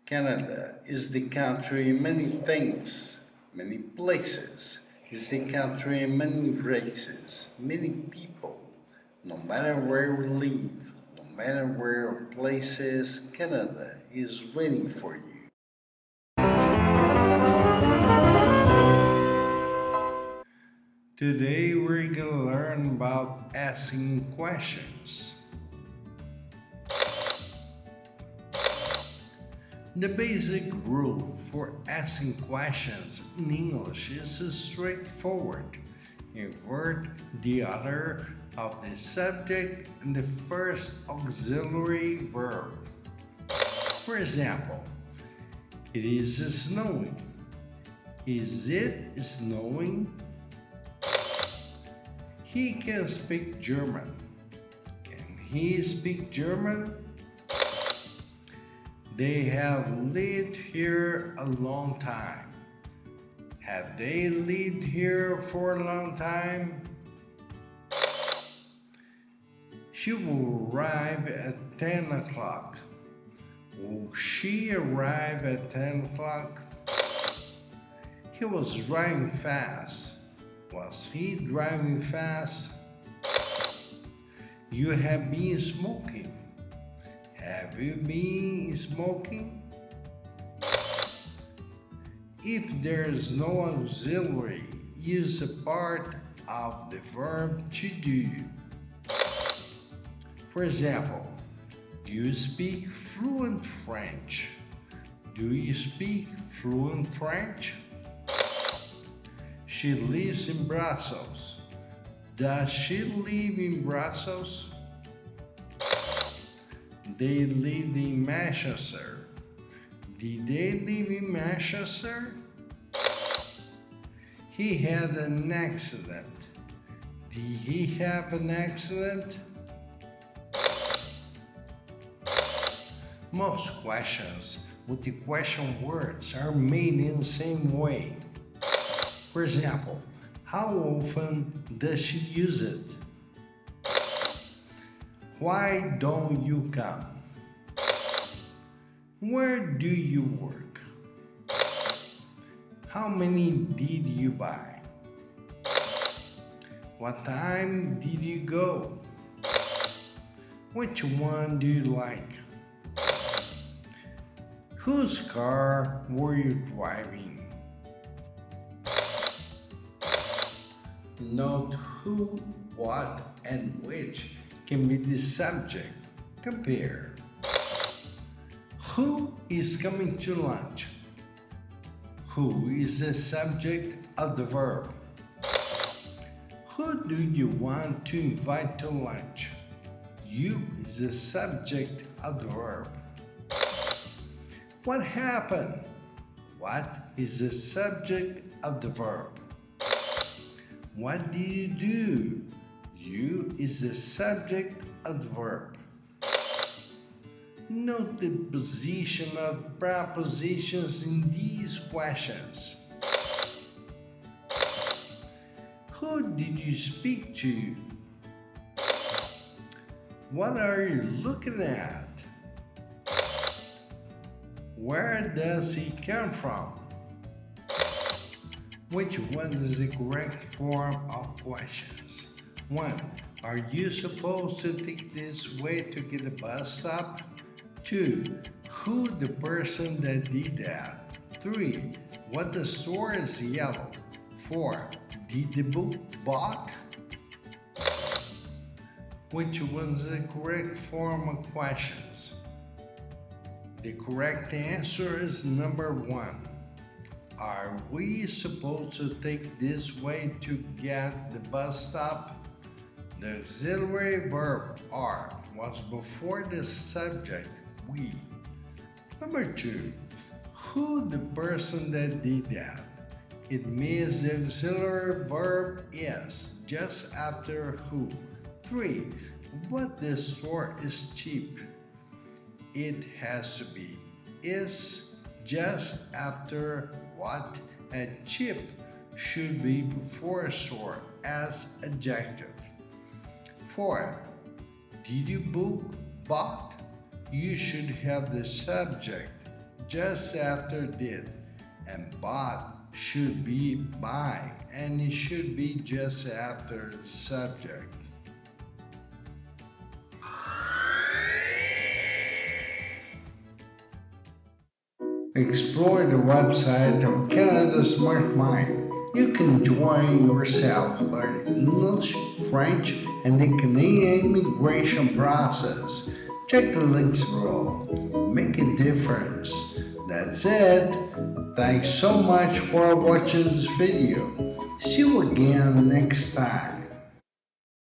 Canada is the country in many things, many places. It's the country in many races, many people. No matter where we live, no matter where our place is, Canada is waiting for you. Today we're gonna learn about asking questions. The basic rule for asking questions in English is straightforward. Invert the order of the subject and the first auxiliary verb. For example, it is snowing. Is it snowing? He can speak German. Can he speak German? They have lived here a long time. Have they lived here for a long time? She will arrive at 10 o'clock. Will she arrive at 10 o'clock? He was driving fast. Was he driving fast? You have been smoking. Have you been smoking? If there is no auxiliary, use a part of the verb to do. For example, do you speak fluent French? Do you speak fluent French? She lives in Brussels. Does she live in Brussels? They lived in Manchester. Did they live in Manchester? He had an accident. Did he have an accident? Most questions with the question words are made in the same way. For example, how often does she use it? Why don't you come? Where do you work? How many did you buy? What time did you go? Which one do you like? Whose car were you driving? Note who, what, and which can be the subject. Compare. Who is coming to lunch? Who is the subject of the verb? Who do you want to invite to lunch? You is the subject of the verb. What happened? What is the subject of the verb? What did you do? You is the subject of the verb. Note the position of prepositions in these questions. Who did you speak to? What are you looking at? Where does he come from? Which one is the correct form of questions? 1. Are you supposed to take this way to get a bus stop? 2. Who the person that did that? 3. What the store is yellow? 4. Did the book bought? Which one's the correct form of questions? The correct answer is number 1. Are we supposed to take this way to get the bus stop? The auxiliary verb are was before the subject we. Number 2. Who the person that did that? It means the auxiliary verb is just after who. 3. What the store is cheap? It has to be is just after what, and cheap should be before store as adjective. 4. Did you book bought? You should have the subject just after did, and bought should be by, and it should be just after the subject. Explore the website of Canada Smart Mind. You can join yourself, learn English, French, and the Canadian immigration process. Check the links below. Make a difference. That's it. Thanks so much for watching this video. See you again next time.